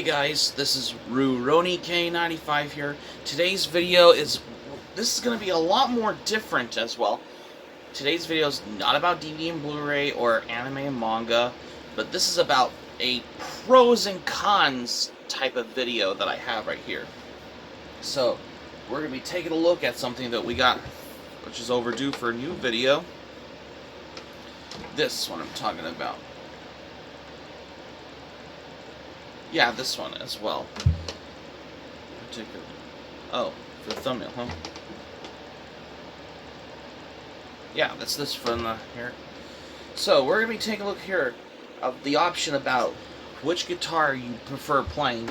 guys, this is RuRoniK95 here. Today's video is going to be a lot more different as well. Today's video is not about DVD and Blu-ray or anime and manga, but this is about a pros and cons type of video that I have right here. So, we're going to be taking a look at something that we got, which is overdue for a new video. This one I'm talking about. Yeah, this one as well. Particularly. Oh, for the thumbnail, huh? Yeah, that's this from here. So, we're going to be taking a look here of the option about which guitar you prefer playing,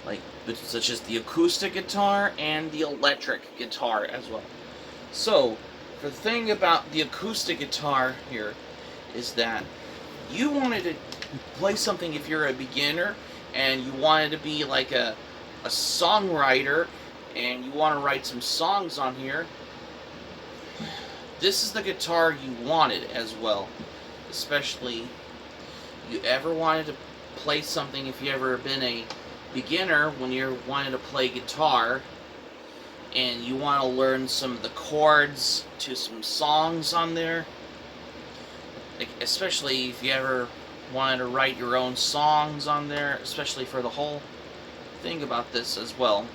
like such as the acoustic guitar and the electric guitar as well. So, for the thing about the acoustic guitar here is that you wanted to play something if you're a beginner and you wanted to be like a songwriter and you want to write some songs on here. This is the guitar you wanted as well. Especially you ever wanted to play something, if you ever been a beginner when you're wanting to play guitar and you want to learn some of the chords to some songs on there, like, especially if you ever wanted to write your own songs on there, especially for the whole thing about this as well.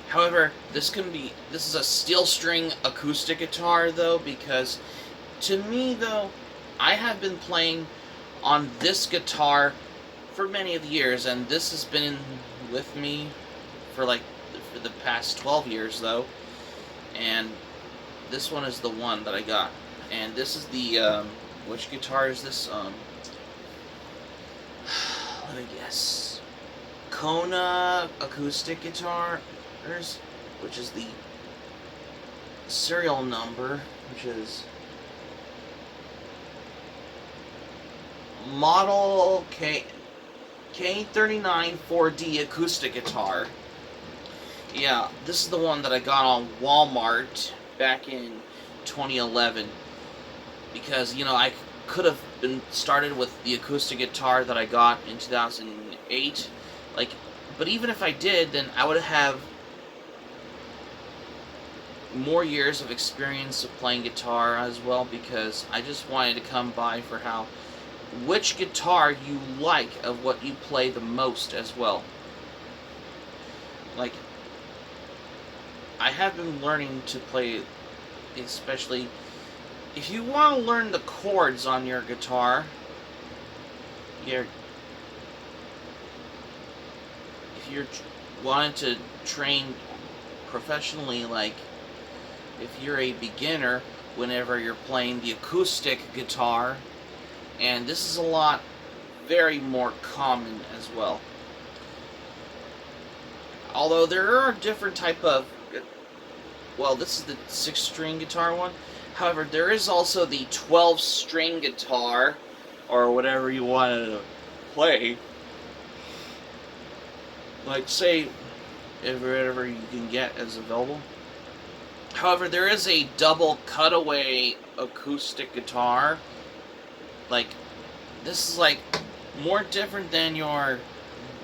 However, this is a steel string acoustic guitar though, because to me though, I have been playing on this guitar for many of the years, and this has been with me for the past 12 years though, and this one is the one that I got, and this is the which guitar is this? Let me guess. Kona acoustic guitars, which is the serial number, which is model K39 4D acoustic guitar. Yeah, this is the one that I got on Walmart back in 2011. Because, you know, I could have been started with the acoustic guitar that I got in 2008. But even if I did, then I would have more years of experience of playing guitar as well, because I just wanted to come by for which guitar you like of what you play the most as well. Like, I have been learning to play, especially if you want to learn the chords on your guitar, if you're wanting to train professionally, like if you're a beginner whenever you're playing the acoustic guitar, and this is very more common as well. Although there are different type of, well, this is the 6-string guitar one. However, there is also the 12-string guitar, or whatever you want to play. Like, say, whatever you can get is available. However, there is a double cutaway acoustic guitar. Like, this is like more different than your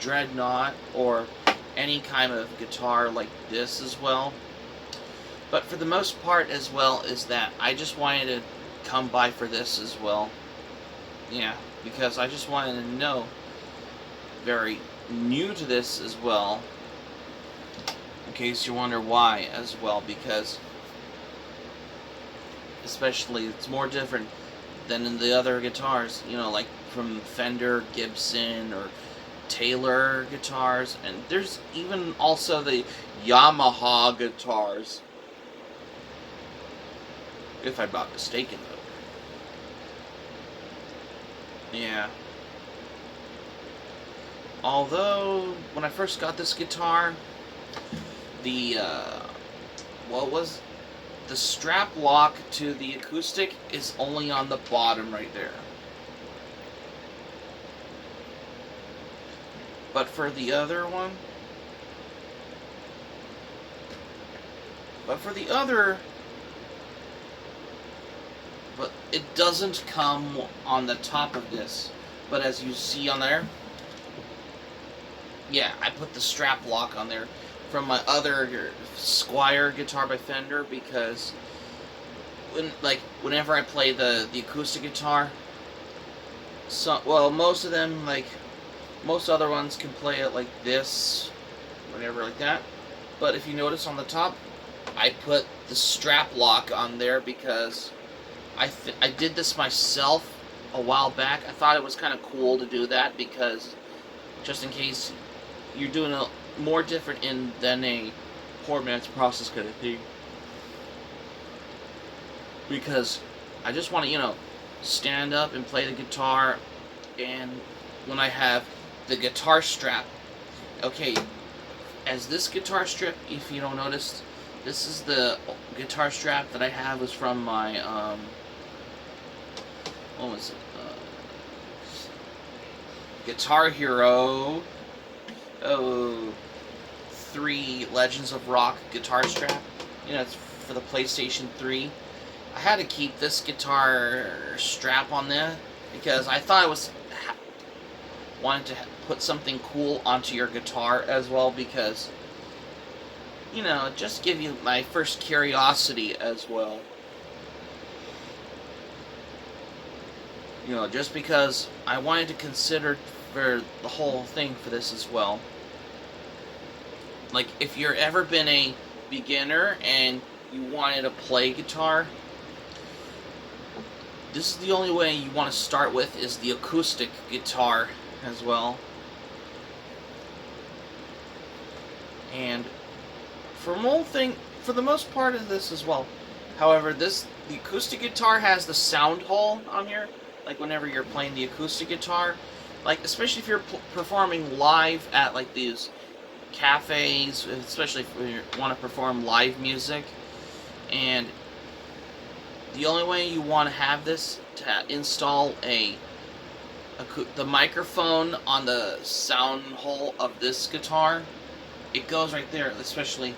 Dreadnought or any kind of guitar like this as well. But for the most part as well is that I just wanted to come by for this as well. Yeah, because I just wanted to know, very new to this as well, in case you wonder why as well, because especially it's more different than in the other guitars, you know, like from Fender, Gibson, or Taylor guitars, and there's even also the Yamaha guitars. If I'm not mistaken, though. Yeah. Although, when I first got this guitar, the strap lock to the acoustic is only on the bottom right there. But for the other one, but it doesn't come on the top of this. But as you see on there, Yeah, I put the strap lock on there from my other Squire guitar by Fender because whenever I play the acoustic guitar, most of them, like most other ones, can play it like this, whatever, like that. But if you notice on the top, I put the strap lock on there because I did this myself a while back. I thought it was kind of cool to do that because just in case you're doing a more different than a poor man's process kind of thing. Because I just want to, stand up and play the guitar, and when I have the guitar strap, okay, as this guitar strap, if you don't notice, this is the guitar strap that I have was from my, what was it, Guitar Hero, 3 Legends of Rock guitar strap, it's for the PlayStation 3. I had to keep this guitar strap on there because I thought I wanted to put something cool onto your guitar as well because, just give you my first curiosity as well. Just because I wanted to consider for the whole thing for this as well. Like, if you've ever been a beginner and you wanted to play guitar, this is the only way you want to start with, is the acoustic guitar as well. And for the most part of this as well. However, the acoustic guitar has the sound hole on here, like whenever you're playing the acoustic guitar, like especially if you're performing live at like these cafes, especially if you want to perform live music. And the only way you want to have this to install the microphone on the sound hole of this guitar. It goes right there, especially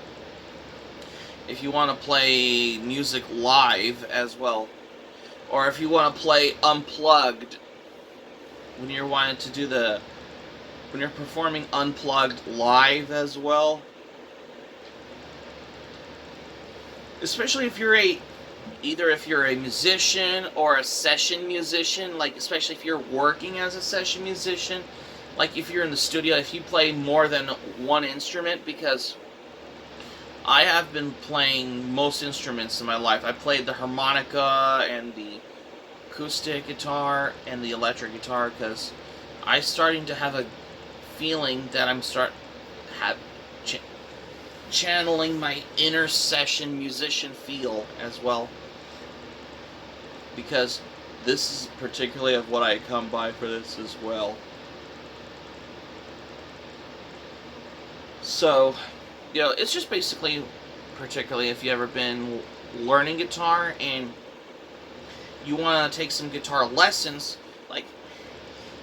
if you want to play music live as well, or if you want to play unplugged when you're performing unplugged live as well. Especially if you're either if you're a musician or a session musician, like especially if you're working as a session musician, like if you're in the studio, if you play more than one instrument, because I have been playing most instruments in my life. I played the harmonica and the acoustic guitar and the electric guitar because I'm starting to have a feeling that I'm channeling my inner session musician feel as well, because this is particularly of what I come by for this as well. So, it's just basically, particularly if you ever been learning guitar and you want to take some guitar lessons, like,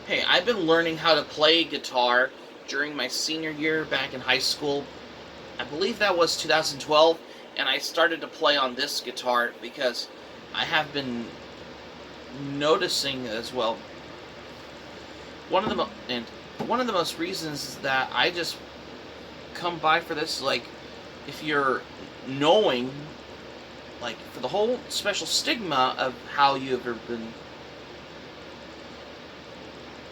hey, I've been learning how to play guitar during my senior year back in high school. I believe that was 2012, and I started to play on this guitar because I have been noticing as well. One of the most reasons that I just come by for this, like, if you're knowing, like, for the whole special stigma of how you've been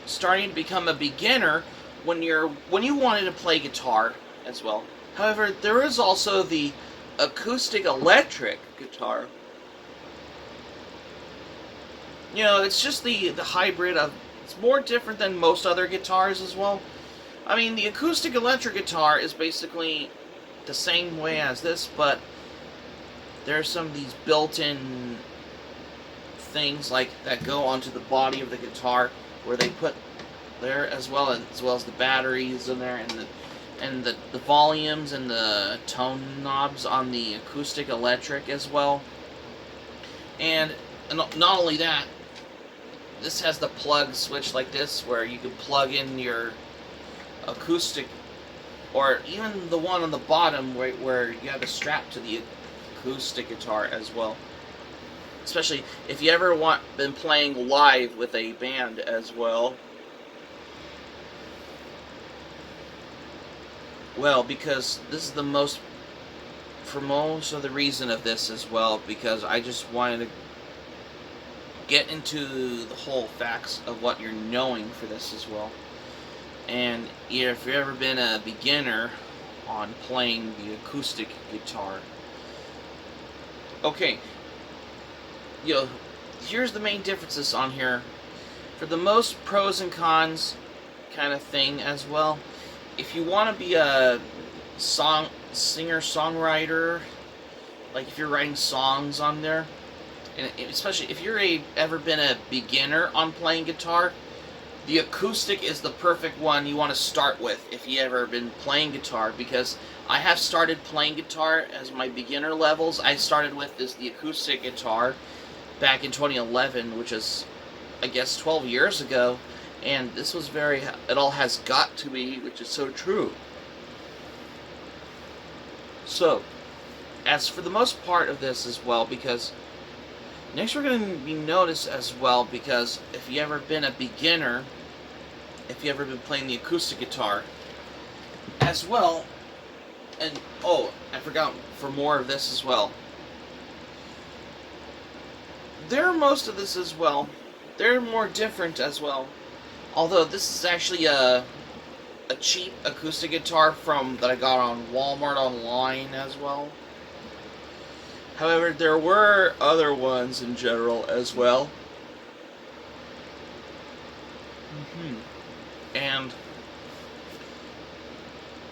starting to become a beginner when you wanted to play guitar as well. However, there is also the acoustic electric guitar. It's just the hybrid of, it's more different than most other guitars as well. I mean, the acoustic electric guitar is basically the same way as this, but there's some of these built-in things like that go onto the body of the guitar, where they put there as well as the batteries in there, and the volumes and the tone knobs on the acoustic electric as well. And not only that, this has the plug switch like this, where you can plug in your acoustic, or even the one on the bottom where you have a strap to the acoustic guitar as well. Especially if you ever been playing live with a band as well. Well, because this is the most, for most of the reason of this as well, because I just wanted to get into the whole facts of what you're knowing for this as well. And if you've ever been a beginner on playing the acoustic guitar, okay, you know, here's the main differences on here. For the most pros and cons kind of thing as well, if you want to be a singer-songwriter, like if you're writing songs on there, and especially if you're ever been a beginner on playing guitar, the acoustic is the perfect one you want to start with if you ever been playing guitar, because I have started playing guitar as my beginner levels. I started with the acoustic guitar back in 2011, which is, I guess, 12 years ago, and this was it all has got to be, which is so true. So, as for the most part of this as well, because next we're going to be noticed as well, because if you ever been a beginner, if you ever been playing the acoustic guitar as well, and oh, I forgot for more of this as well. They're most of this as well. They're more different as well. Although this is actually a cheap acoustic guitar that I got on Walmart online as well. However, there were other ones in general as well. And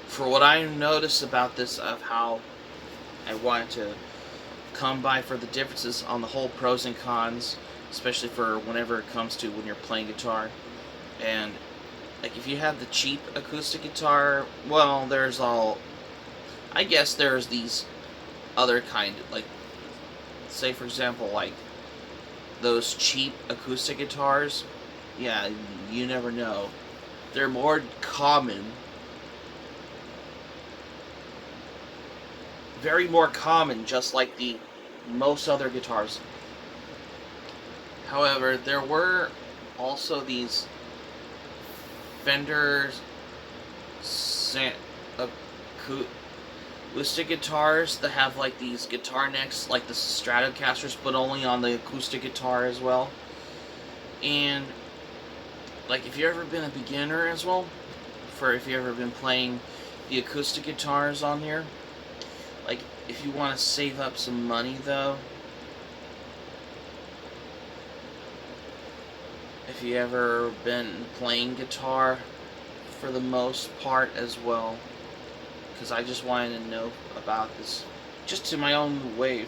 for what I noticed about this, of how I wanted to come by for the differences on the whole pros and cons, especially for whenever it comes to when you're playing guitar. And like if you have the cheap acoustic guitar, well, I guess there's these other kind, like, say for example, like those cheap acoustic guitars, yeah, you never know. They're more common, very more common, just like the most other guitars. However, there were also these Fender acoustic guitars that have like these guitar necks, like the Stratocasters, but only on the acoustic guitar as well. And like if you've ever been a beginner as well, if you've ever been playing the acoustic guitars on here, like if you want to save up some money though, if you ever been playing guitar for the most part as well, because I just wanted to know about this just to my own way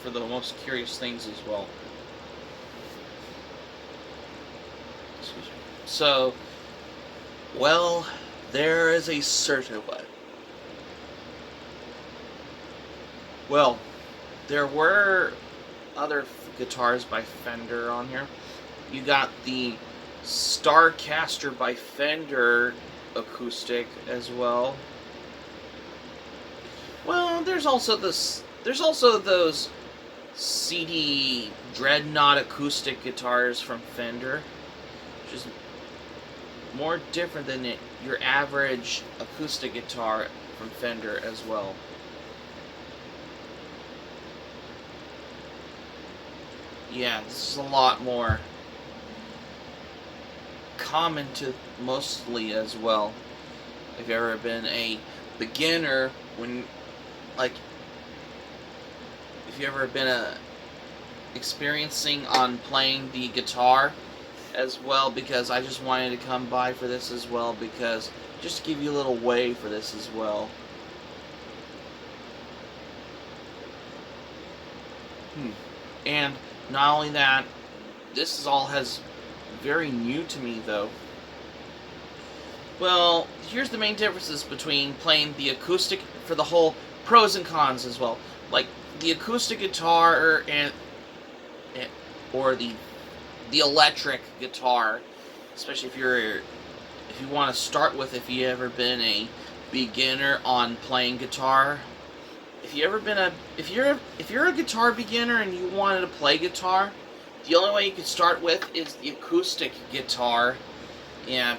for the most curious things as well. Excuse me. So, well, there is a certain one. Well, there were other guitars by Fender on here. You got the Starcaster by Fender acoustic as well. Well, there's also those CD Dreadnought acoustic guitars from Fender, which is more different than your average acoustic guitar from Fender as well. Yeah, this is a lot more common to mostly as well. If you've ever been a beginner, if you've ever been experiencing on playing the guitar as well, because I just wanted to come by for this as well, because just to give you a little way for this as well. And not only that, this is all very new to me though. Well, here's the main differences between playing the acoustic for the whole pros and cons as well. Like the acoustic guitar or the electric guitar, especially if you want to start with, if you ever been a beginner on playing guitar. If you're a guitar beginner and you wanted to play guitar, the only way you can start with is the acoustic guitar. Yeah,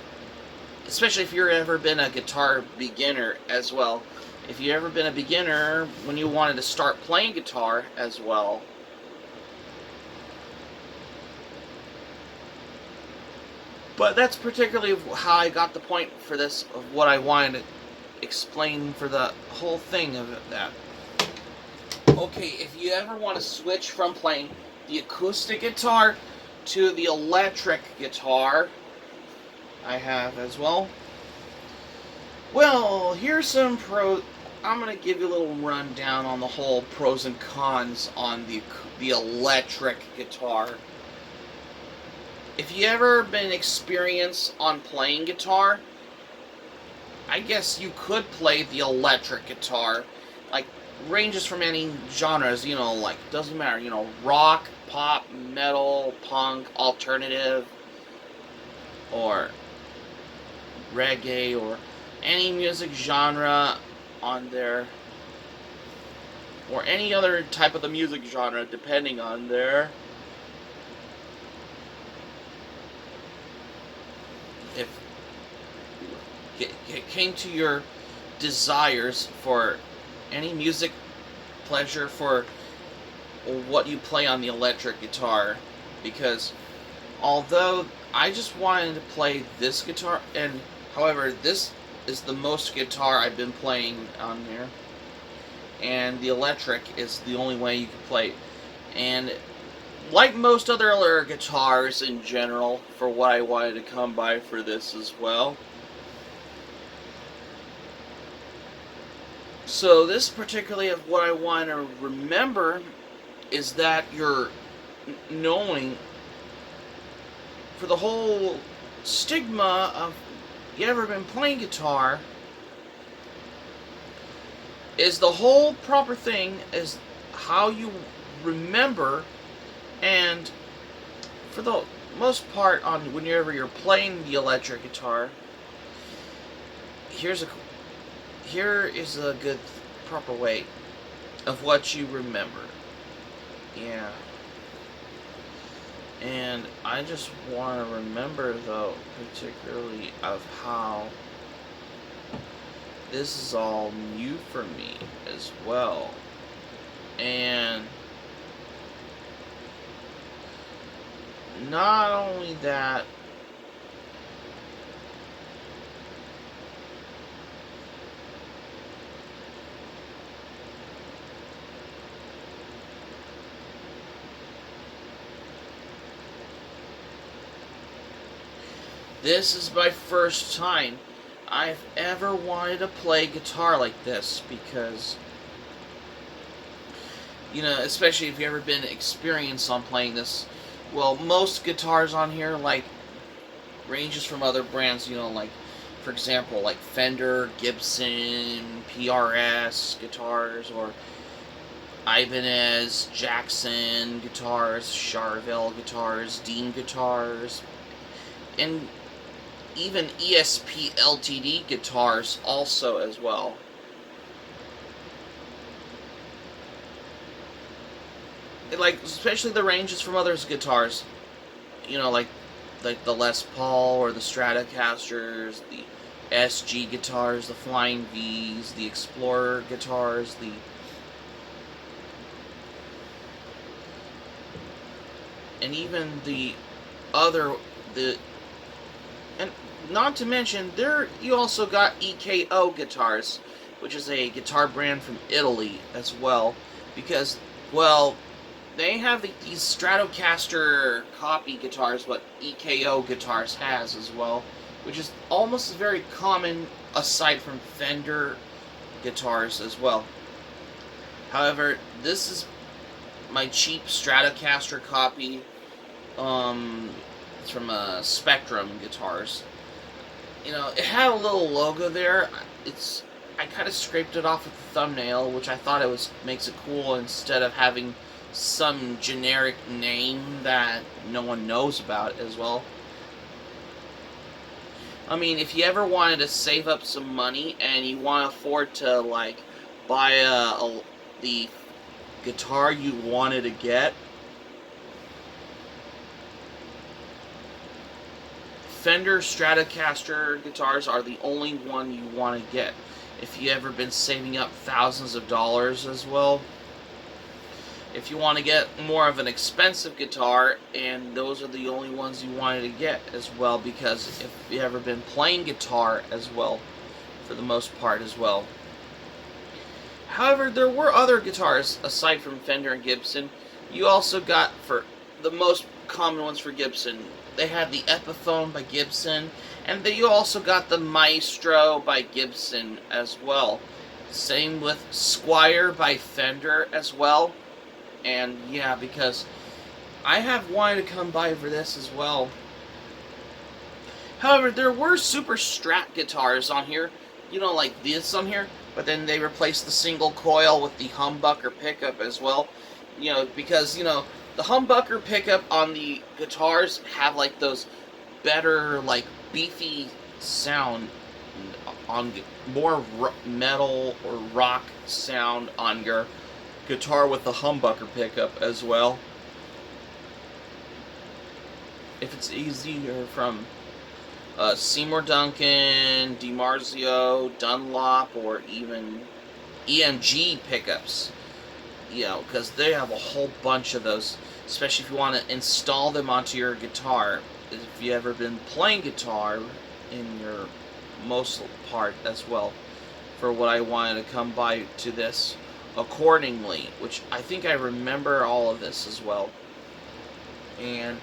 especially if you've ever been a guitar beginner as well. If you've ever been a beginner when you wanted to start playing guitar as well. But that's particularly how I got the point for this, of what I wanted to explain for the whole thing of that. Okay, if you ever want to switch from playing the acoustic guitar to the electric guitar, I have as well. Well, here's some I'm going to give you a little rundown on the whole pros and cons on the electric guitar. If you ever been experienced on playing guitar, I guess you could play the electric guitar. Like, ranges from any genres, like, doesn't matter, rock, pop, metal, punk, alternative, or reggae, or any music genre on there, or any other type of the music genre, depending on there. If it came to your desires for any music pleasure for what you play on the electric guitar, because although I just wanted to play this guitar, and however this is the most guitar I've been playing on there, and the electric is the only way you can play, and like most other guitars in general, for what I wanted to come by for this as well. So this particularly of what I want to remember is that you're knowing for the whole stigma of you ever been playing guitar is the whole proper thing is how you remember, and for the most part on whenever you're playing the electric guitar, here is a good proper way of what you remember. Yeah. And I just want to remember, though, particularly of how this is all new for me as well. And not only that, this is my first time I've ever wanted to play guitar like this, because, especially if you've ever been experienced on playing this, well, most guitars on here, like, ranges from other brands, like, for example, like Fender, Gibson, PRS guitars, or Ibanez, Jackson guitars, Charvel guitars, Dean guitars, and even ESP LTD guitars also as well. Like, especially the ranges from others guitars, like the Les Paul or the Stratocasters, the SG guitars, the Flying V's, the Explorer guitars, and even and not to mention, you also got EKO guitars, which is a guitar brand from Italy as well, because, well, they have these Stratocaster copy guitars, what EKO guitars has as well, which is almost very common aside from Fender guitars as well. However, this is my cheap Stratocaster copy. It's from Spectrum Guitars. It had a little logo there. I kind of scraped it off with the thumbnail, which I thought makes it cool instead of having some generic name that no one knows about as well. I mean, if you ever wanted to save up some money and you want to afford to, like, buy the guitar you wanted to get, Fender Stratocaster guitars are the only one you want to get. If you ever been saving up thousands of dollars as well, if you want to get more of an expensive guitar, and those are the only ones you wanted to get as well, because if you ever been playing guitar as well, for the most part as well. However, there were other guitars aside from Fender and Gibson. You also got, for the most common ones for Gibson, they had the Epiphone by Gibson, and then you also got the Maestro by Gibson as well. Same with Squier by Fender as well. And yeah, because I have wanted to come by for this as well. However, there were super Strat guitars on here, you know, like this on here, but then they replaced the single coil with the humbucker pickup as well. You know, because, you know, the humbucker pickup on the guitars have like those better, like, beefy sound on more metal or rock sound on your guitar with the humbucker pickup as well. If it's easier from Seymour Duncan, DiMarzio, Dunlop, or even EMG pickups. You know, because they have a whole bunch of those, especially if you want to install them onto your guitar. If you ever been playing guitar in your most part as well, for what I wanted to come by to this accordingly, which I think I remember all of this as well. And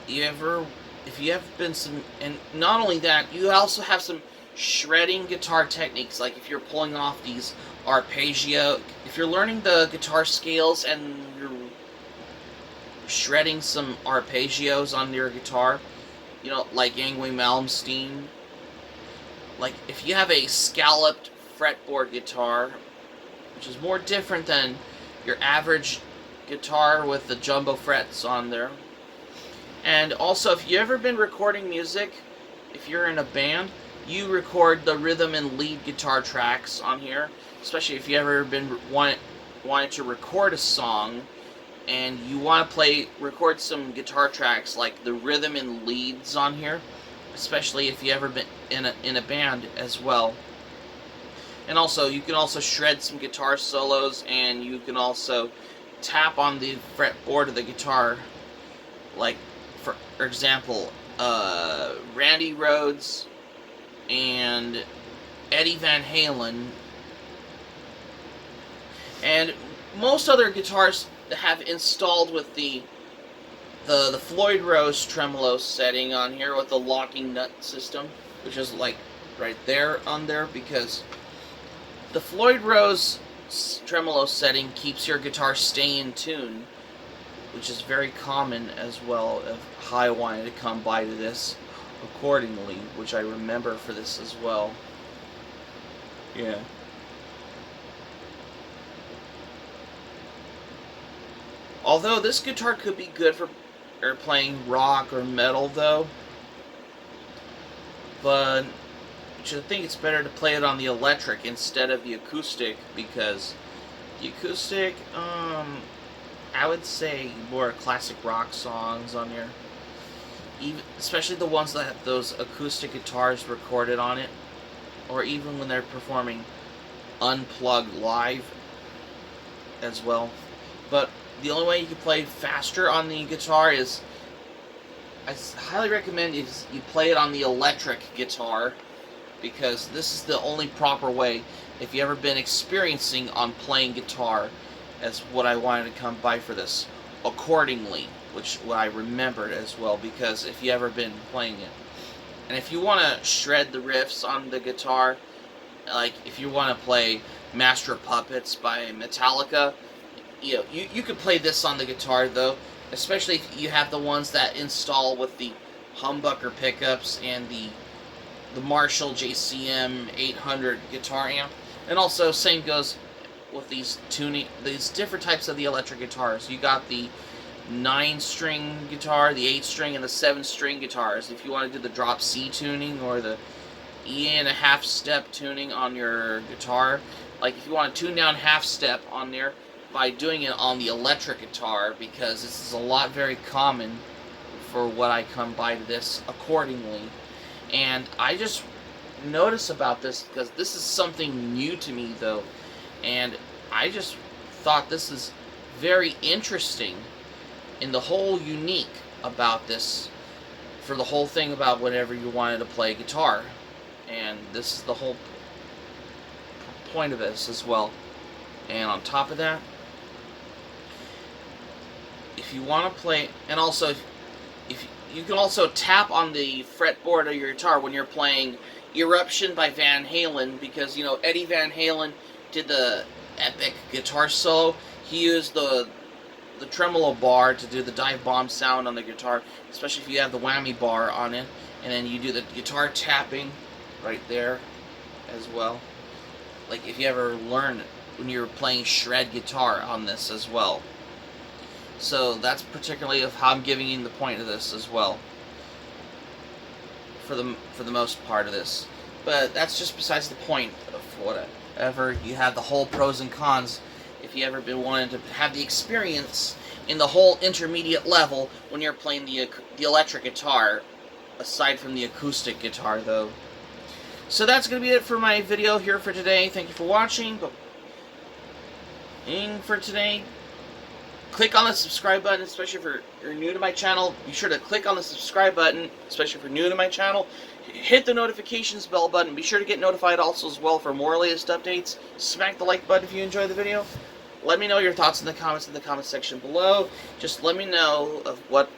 if you have been some, and not only that, you also have some shredding guitar techniques, like if you're pulling off these arpeggio, if you're learning the guitar scales and you're shredding some arpeggios on your guitar, you know, like Yngwie Malmsteen, like if you have a scalloped fretboard guitar, which is more different than your average guitar with the jumbo frets on there. And also, if you've ever been recording music, if you're in a band, you record the rhythm and lead guitar tracks on here, especially if you ever been wanted to record a song and you want to record some guitar tracks like the rhythm and leads on here, especially if you ever been in a band as well. And also, you can also shred some guitar solos, and you can also tap on the fretboard of the guitar, like for example, Randy Rhoads and Eddie Van Halen, and most other guitars have installed with the Floyd Rose tremolo setting on here with the locking nut system, which is like right there on there, because the Floyd Rose tremolo setting keeps your guitar stay in tune, which is very common as well. Of how I wanted to come by to this accordingly, which I remember for this as well. Yeah. Although this guitar could be good for playing rock or metal though, but I think it's better to play it on the electric instead of the acoustic, because the acoustic, I would say more classic rock songs on here, especially the ones that have those acoustic guitars recorded on it, or even when they're performing unplugged live as well. But the only way you can play faster on the guitar is, I highly recommend you play it on the electric guitar, because this is the only proper way if you ever been experiencing on playing guitar, as what I wanted to come by for this accordingly, which what I remembered as well, because if you ever been playing it. And if you want to shred the riffs on the guitar, like if you want to play Master of Puppets by Metallica, you could play this on the guitar though, especially if you have the ones that install with the humbucker pickups and the Marshall JCM 800 guitar amp. And also, same goes with these different types of the electric guitars. You got the 9-string guitar, the 8-string, and the 7-string guitars. If you want to do the drop C tuning or the E.5 step tuning on your guitar, like if you want to tune down half step on there by doing it on the electric guitar, because this is a lot very common for what I come by to this accordingly. And I just notice about this because this is something new to me though, and I just thought this is very interesting and the whole unique about this for the whole thing about whenever you wanted to play guitar. And this is the whole point of this as well. And on top of that, if you want to play, and also if you can also tap on the fretboard of your guitar when you're playing Eruption by Van Halen, because you know Eddie Van Halen did the epic guitar solo. He used the tremolo bar to do the dive bomb sound on the guitar, especially if you have the whammy bar on it, and then you do the guitar tapping right there as well. Like if you ever learned when you're playing shred guitar on this as well. So that's particularly of how I'm giving you the point of this as well. For the most part of this. But that's just besides the point of whatever. You have the whole pros and cons. If you ever been wanting to have the experience in the whole intermediate level when you're playing the electric guitar, aside from the acoustic guitar though. So that's going to be it for my video here for today. Thank you for watching. For today, click on the subscribe button, especially if you're new to my channel. Be sure to click on the subscribe button, especially if you're new to my channel. Hit the notifications bell button. Be sure to get notified also as well for more latest updates. Smack the like button if you enjoy the video. Let me know your thoughts in the comments section below. Just let me know of what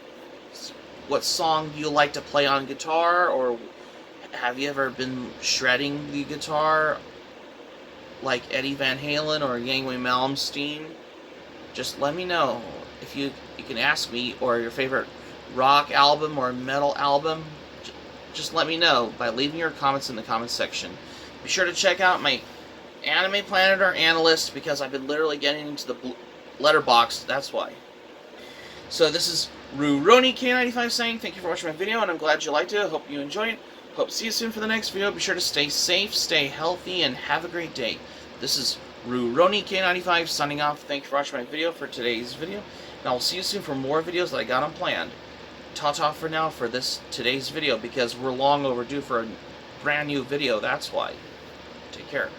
song you like to play on guitar, or have you ever been shredding the guitar like Eddie Van Halen or Yngwie Malmsteen? Just let me know. If you can ask me, or your favorite rock album or metal album, just let me know by leaving your comments in the comments section. Be sure to check out my Anime Planet or Analyst, because I've been literally getting into the letterbox, that's why. So this is Rurouni K95 saying thank you for watching my video, and I'm glad you liked it. I hope you enjoyed it. Hope to see you soon for the next video. Be sure to stay safe, stay healthy, and have a great day. This is Rurouni K95 signing off. Thank you for watching my video for today's video, and I will see you soon for more videos that I got unplanned. Ta-ta for now for today's video, because we're long overdue for a brand new video, that's why. Take care.